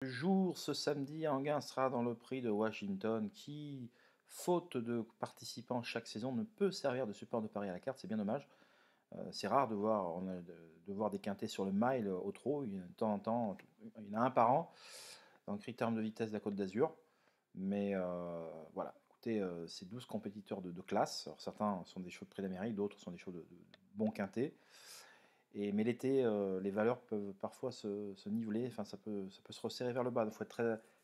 Jour ce samedi, Anguin sera dans le prix de Washington qui, faute de participants chaque saison, ne peut servir de support de pari à la carte, c'est bien dommage. C'est rare de voir, de voir des quintés sur le mile au trot, de temps en temps, il y en a un par an dans le critérium de vitesse de la Côte d'Azur. Mais voilà, écoutez, c'est 12 compétiteurs de classe. Alors certains sont des chevaux de prix d'Amérique, d'autres sont des chevaux de bons quintés. Mais l'été, les valeurs peuvent parfois se niveler, enfin ça peut se resserrer vers le bas. Il faut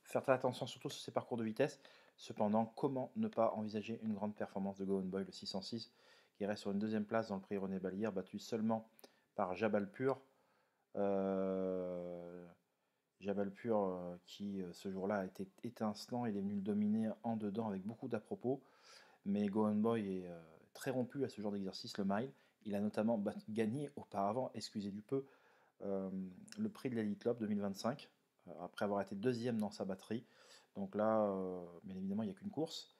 faire très attention, surtout sur ces parcours de vitesse. Cependant, comment ne pas envisager une grande performance de Go On Boy, le 606, qui reste sur une deuxième place dans le prix René Ballière, battu seulement par Jabalpur. Euh, Jabalpur qui ce jour-là a été étincelant, il est venu le dominer en dedans avec beaucoup d'à-propos. Mais Go On Boy est très rompu à ce genre d'exercice, le mile. Il a notamment gagné auparavant, excusez du peu, euh, le prix de l'Elite Club 2025, après avoir été deuxième dans sa batterie. Donc là, bien évidemment, il n'y a qu'une course.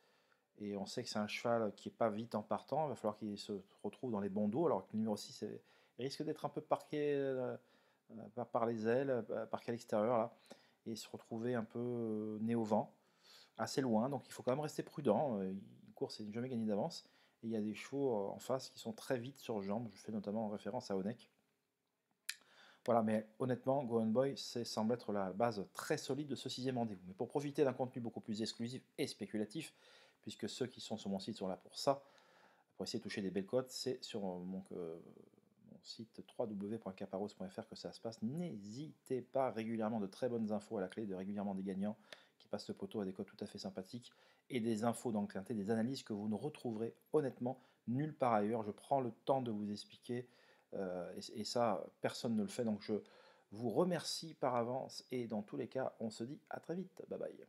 Et on sait que c'est un cheval qui n'est pas vite en partant. Il va falloir qu'il se retrouve dans les bons dos. Alors que le numéro 6 il risque d'être un peu parqué par les ailes, parqué à l'extérieur, là, et se retrouver un peu nez au vent, assez loin. Donc il faut quand même rester prudent. Une course n'est jamais gagnée d'avance. Et il y a des chevaux en face qui sont très vite sur jambes. Je fais notamment référence à Onek. Voilà, mais honnêtement, Go On Boy, semble être la base très solide de ce sixième rendez-vous. Mais pour profiter d'un contenu beaucoup plus exclusif et spéculatif, puisque ceux qui sont sur mon site sont là pour ça, pour essayer de toucher des belles cotes, c'est sur mon site www.caparos.fr que ça se passe. N'hésitez pas, régulièrement de très bonnes infos à la clé, régulièrement des gagnants qui passent le poteau à des cotes tout à fait sympathiques, et des infos dans le quintet, des analyses que vous ne retrouverez honnêtement nulle part ailleurs. Je prends le temps de vous expliquer, et ça, personne ne le fait, donc je vous remercie par avance, et dans tous les cas, on se dit à très vite. Bye bye.